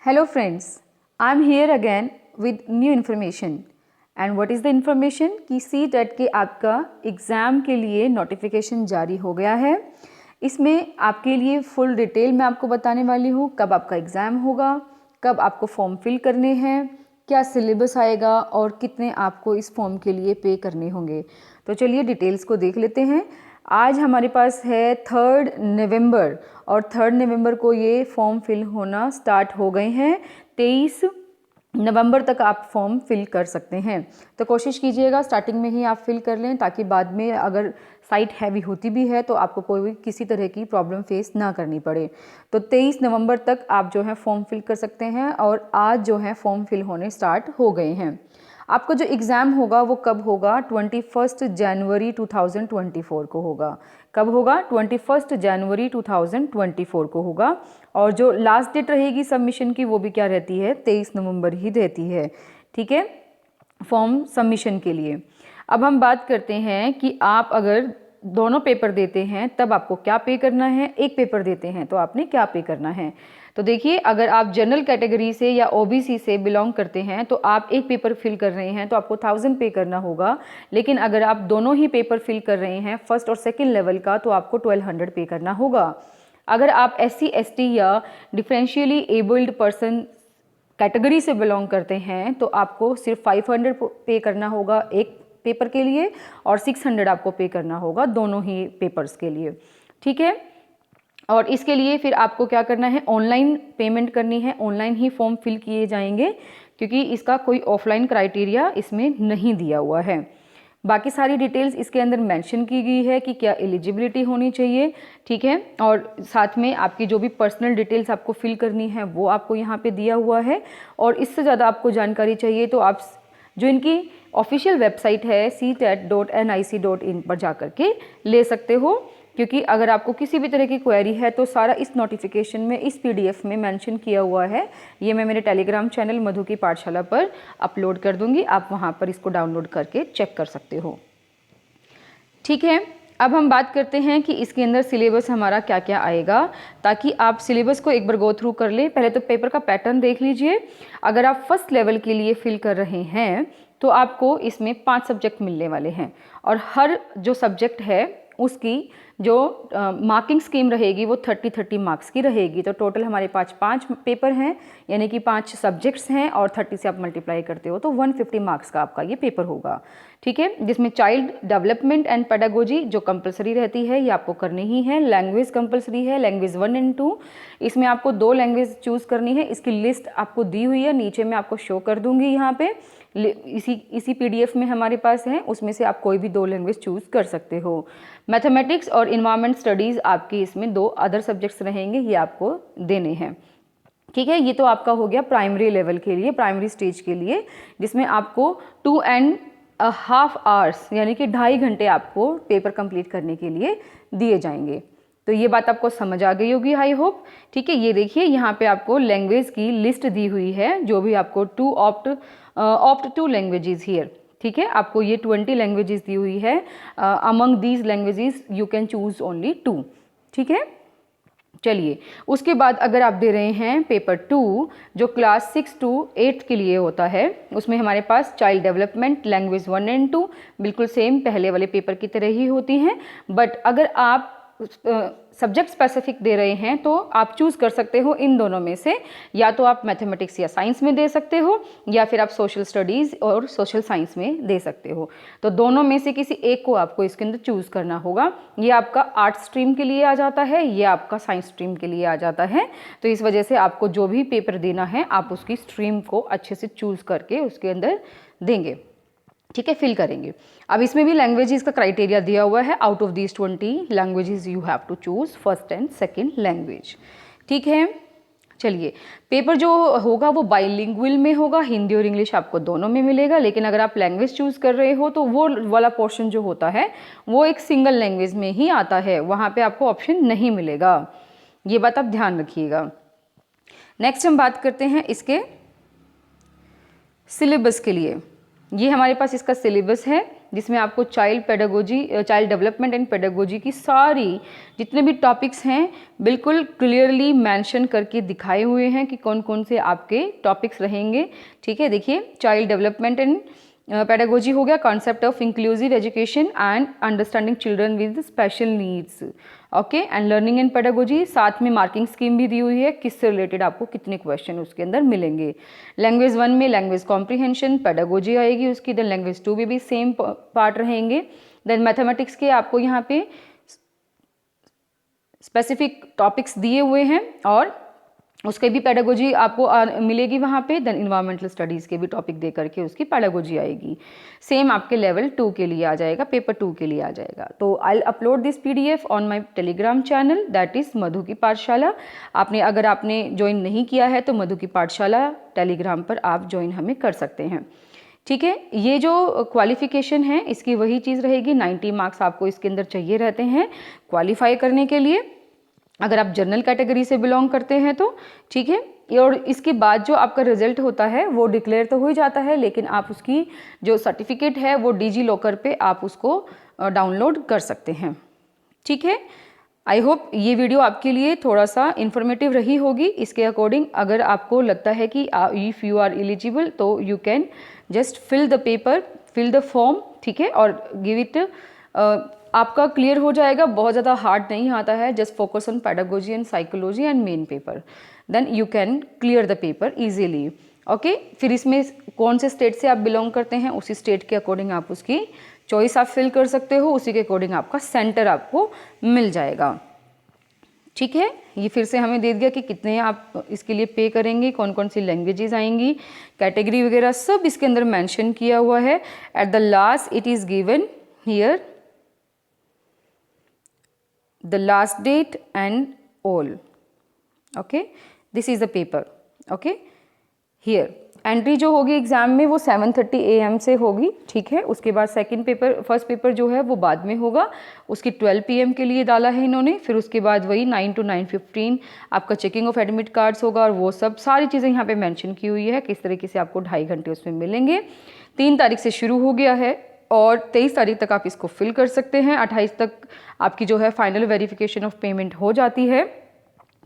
Hello friends, I am here again with new information and what is the information कि CTET के आपका exam के लिए notification जारी हो गया है। इसमें आपके लिए फुल डिटेल मैं आपको बताने वाली हूँ कब आपका एग्ज़ाम होगा, कब आपको फॉर्म फिल करने हैं, क्या सिलेबस आएगा और कितने आपको इस फॉर्म के लिए पे करने होंगे। तो चलिए डिटेल्स को देख लेते हैं। आज हमारे पास है 3 नवंबर और 3 नवंबर को ये फॉर्म फिल होना स्टार्ट हो गए हैं। 23 नवंबर तक आप फॉर्म फिल कर सकते हैं। तो कोशिश कीजिएगा स्टार्टिंग में ही आप फिल कर लें ताकि बाद में अगर साइट हैवी होती भी है तो आपको कोई भी किसी तरह की प्रॉब्लम फेस ना करनी पड़े। तो 23 नवंबर तक आप जो है फॉर्म फिल कर सकते हैं और आज जो है फॉर्म फिल होने स्टार्ट हो गए हैं। आपका जो एग्ज़ाम होगा वो कब होगा? 21 जनवरी 2024 को होगा। कब होगा? 21 जनवरी 2024 को होगा। और जो लास्ट डेट रहेगी सबमिशन की वो भी क्या रहती है? 23 नवंबर ही रहती है। ठीक है, फॉर्म सबमिशन के लिए। अब हम बात करते हैं कि आप अगर दोनों पेपर देते हैं तब आपको क्या पे करना है, एक पेपर देते हैं तो आपने क्या पे करना है। तो देखिए, अगर आप जनरल कैटेगरी से या ओबीसी से बिलोंग करते हैं तो आप एक पेपर फिल कर रहे हैं तो आपको 1000 पे करना होगा। लेकिन अगर आप दोनों ही पेपर फिल कर रहे हैं फर्स्ट और सेकंड लेवल का तो आपको 1200 पे करना होगा। अगर आप SC ST या डिफरेंशियली एबल्ड पर्सन कैटेगरी से बिलोंग करते हैं तो आपको सिर्फ 500 पे करना होगा एक पेपर के लिए और 600 आपको पे करना होगा दोनों ही पेपर्स के लिए। ठीक है, और इसके लिए फिर आपको क्या करना है? ऑनलाइन पेमेंट करनी है। ऑनलाइन ही फॉर्म फिल किए जाएंगे क्योंकि इसका कोई ऑफलाइन क्राइटेरिया इसमें नहीं दिया हुआ है। बाकी सारी डिटेल्स इसके अंदर मेंशन की गई है कि क्या एलिजिबिलिटी होनी चाहिए। ठीक है, और साथ में आपकी जो भी पर्सनल डिटेल्स आपको फिल करनी है वो आपको यहाँ पे दिया हुआ है। और इससे ज़्यादा आपको जानकारी चाहिए तो आप जो इनकी ऑफिशियल वेबसाइट है ctet.nic.in पर जा कर के ले सकते हो, क्योंकि अगर आपको किसी भी तरह की क्वेरी है तो सारा इस नोटिफिकेशन में इस PDF में मेंशन किया हुआ है। ये मैं मेरे टेलीग्राम चैनल मधु की पाठशाला पर अपलोड कर दूंगी, आप वहाँ पर इसको डाउनलोड करके चेक कर सकते हो। ठीक है, अब हम बात करते हैं कि इसके अंदर सिलेबस हमारा क्या क्या आएगा, ताकि आप सिलेबस को एक बार गो थ्रू कर ले। पहले तो पेपर का पैटर्न देख लीजिए। अगर आप फर्स्ट लेवल के लिए फिल कर रहे हैं तो आपको इसमें 5 सब्जेक्ट मिलने वाले हैं और हर जो सब्जेक्ट है उसकी जो मार्किंग स्कीम रहेगी वो 30-30 मार्क्स की रहेगी। तो टोटल हमारे पास 5 पेपर हैं, यानी कि 5 सब्जेक्ट्स हैं और 30 से आप मल्टीप्लाई करते हो तो 150 मार्क्स का आपका ये पेपर होगा। ठीक है, जिसमें चाइल्ड डेवलपमेंट एंड पेडागोजी जो कंपलसरी रहती है ये आपको करनी ही है। लैंग्वेज कंपलसरी है, लैंग्वेज 1 और 2। इसमें आपको 2 लैंग्वेज चूज़ करनी है। इसकी लिस्ट आपको दी हुई है, नीचे मैं आपको शो कर दूंगी। यहाँ पे इसी PDF में हमारे पास है, उसमें से आप कोई भी 2 लैंग्वेज चूज़ कर सकते हो। मैथमेटिक्स और इन्वायरमेंट स्टडीज़ आपकी इसमें 2 अदर सब्जेक्ट्स रहेंगे, ये आपको देने हैं। ठीक है, ये तो आपका हो गया प्राइमरी लेवल के लिए, प्राइमरी स्टेज के लिए, जिसमें आपको 2.5 आवर्स यानी कि 2.5 घंटे आपको पेपर कंप्लीट करने के लिए दिए जाएंगे। तो ये बात आपको समझ आ गई होगी, आई होप। ठीक है, ये देखिए यहाँ पे आपको लैंग्वेज की लिस्ट दी हुई है, जो भी आपको ऑप्ट 2 लैंग्वेजेस हियर। ठीक है, आपको ये 20 लैंग्वेजेस दी हुई है। Among these languages you can choose only 2। ठीक है, चलिए उसके बाद अगर आप दे रहे हैं पेपर 2 जो क्लास 6 to 8 के लिए होता है, उसमें हमारे पास चाइल्ड डेवलपमेंट लैंग्वेज 1 और 2 बिल्कुल सेम पहले वाले पेपर की तरह ही होती हैं। बट अगर आप सब्जेक्ट स्पेसिफिक दे रहे हैं तो आप चूज़ कर सकते हो इन दोनों में से, या तो आप मैथमेटिक्स या साइंस में दे सकते हो या फिर आप सोशल स्टडीज़ और सोशल साइंस में दे सकते हो। तो दोनों में से किसी एक को आपको इसके अंदर चूज़ करना होगा। ये आपका आर्ट स्ट्रीम के लिए आ जाता है, ये आपका साइंस स्ट्रीम के लिए आ जाता है। तो इस वजह से आपको जो भी पेपर देना है आप उसकी स्ट्रीम को अच्छे से चूज़ करके उसके अंदर देंगे। ठीक है, फिल करेंगे। अब इसमें भी लैंग्वेजेस का क्राइटेरिया दिया हुआ है। Out of these 20 languages you have to choose first and second language. ठीक है, चलिए पेपर जो होगा वो बाइलिंगुअल में होगा, हिंदी और इंग्लिश आपको दोनों में मिलेगा। लेकिन अगर आप लैंग्वेज चूज कर रहे हो तो वो वाला पोर्शन जो होता है वो एक सिंगल लैंग्वेज में ही आता है, वहाँ पे आपको ऑप्शन नहीं मिलेगा। ये बात आप ध्यान रखिएगा। नेक्स्ट हम बात करते हैं इसके सिलेबस के लिए। ये हमारे पास इसका सिलेबस है। जिसमें आपको child pedagogy, child development and pedagogy की सारी जितने भी टॉपिक्स हैं बिल्कुल क्लियरली मेंशन करके दिखाए हुए हैं कि कौन कौन से आपके टॉपिक्स रहेंगे। ठीक है, देखिए चाइल्ड डेवलपमेंट एंड पेडागोजी हो गया, concept of inclusive education and understanding children with special needs, okay, and learning and pedagogy, साथ में मार्किंग स्कीम भी दी हुई है किससे रिलेटेड आपको कितने क्वेश्चन उसके अंदर मिलेंगे। लैंग्वेज 1 में लैंग्वेज कॉम्प्रीहेंशन पेडागोजी आएगी उसकी, देन लैंग्वेज 2 में भी सेम पार्ट रहेंगे। देन मैथमेटिक्स के आपको यहाँ पे स्पेसिफिक टॉपिक्स दिए हुए हैं और उसके भी पेडागोजी आपको मिलेगी वहाँ पे। देन इन्वायरमेंटल स्टडीज़ के भी टॉपिक दे करके उसकी पेडागोजी आएगी। सेम आपके लेवल 2 के लिए आ जाएगा, पेपर 2 के लिए आ जाएगा। तो I will upload this PDF on my Telegram channel that is Madhu ki Pathshala. अगर आपने ज्वाइन नहीं किया है तो मधु की पाठशाला टेलीग्राम पर आप ज्वाइन हमें कर सकते हैं। ठीक है, ये जो क्वालिफिकेशन है इसकी वही चीज़ रहेगी, 90 मार्क्स आपको इसके अंदर चाहिए रहते हैं क्वालिफाई करने के लिए, अगर आप जनरल कैटेगरी से बिलोंग करते हैं तो। ठीक है, और इसके बाद जो आपका रिजल्ट होता है वो डिक्लेयर तो हो ही जाता है, लेकिन आप उसकी जो सर्टिफिकेट है वो डिजी लॉकर पे आप उसको डाउनलोड कर सकते हैं। ठीक है, आई होप ये वीडियो आपके लिए थोड़ा सा इन्फॉर्मेटिव रही होगी। इसके अकॉर्डिंग अगर आपको लगता है कि इफ़ यू आर एलिजिबल तो you can just fill the paper, fill the form, ठीक है, और गिव इट, आपका क्लियर हो जाएगा। बहुत ज़्यादा हार्ड नहीं आता है, just focus on pedagogy and psychology and main paper, then you can clear the paper easily. Okay, फिर इसमें कौन से स्टेट से आप बिलोंग करते हैं उसी स्टेट के अकॉर्डिंग आप उसकी चॉइस आप फिल कर सकते हो, उसी के अकॉर्डिंग आपका सेंटर आपको मिल जाएगा। ठीक है, ये फिर से हमें दे दिया कि कितने आप इसके लिए पे करेंगे, कौन कौन सी लैंग्वेजेस आएंगी, कैटेगरी वगैरह सब इसके अंदर मेंशन किया हुआ है। At the last it is given here the last date and all, okay, this is the paper, okay, here entry जो होगी एग्जाम में वो 7:30 AM से होगी। ठीक है, उसके बाद सेकंड पेपर, फर्स्ट पेपर जो है वो बाद में होगा, उसकी 12 PM के लिए डाला है इन्होंने। फिर उसके बाद वही 9 to 9:15 आपका चेकिंग ऑफ एडमिट कार्ड्स होगा, और वो सब सारी चीज़ें यहाँ पे मेंशन की हुई है किस तरीके से आपको 2.5 घंटे उसमें मिलेंगे। 3 तारीख से शुरू हो गया है और 23 तारीख तक आप इसको फिल कर सकते हैं। 28 तक आपकी जो है फाइनल वेरिफिकेशन ऑफ पेमेंट हो जाती है।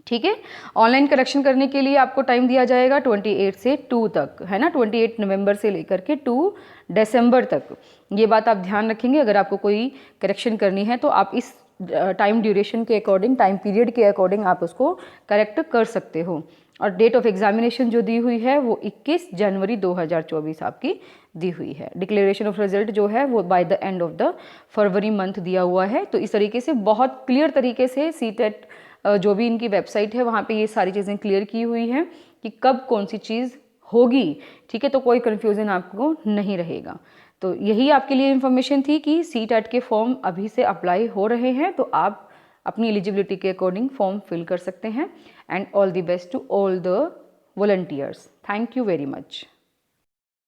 ठीक है, ऑनलाइन करेक्शन करने के लिए आपको टाइम दिया जाएगा 28 से 2 तक, है ना, 28 नवंबर से लेकर के 2 दिसंबर तक। ये बात आप ध्यान रखेंगे, अगर आपको कोई करेक्शन करनी है तो आप इस टाइम ड्यूरेशन के अकॉर्डिंग, टाइम पीरियड के अकॉर्डिंग आप उसको करेक्ट कर सकते हो। और डेट ऑफ एग्जामिनेशन जो दी हुई है वो 21 जनवरी 2024 आपकी दी हुई है। डिक्लेरेशन ऑफ रिजल्ट जो है वो by the end of the February month दिया हुआ है। तो इस तरीके से बहुत क्लियर तरीके से सीटेट जो भी इनकी वेबसाइट है वहाँ पे ये सारी चीज़ें क्लियर की हुई हैं कि कब कौन सी चीज़ होगी। ठीक है, तो कोई कन्फ्यूज़न आपको नहीं रहेगा। तो यही आपके लिए इन्फॉर्मेशन थी कि सीटेट के फॉर्म अभी से अप्लाई हो रहे हैं, तो आप अपनी एलिजिबिलिटी के अकॉर्डिंग फॉर्म फिल कर सकते हैं। And all the best to all the volunteers. Thank you very much.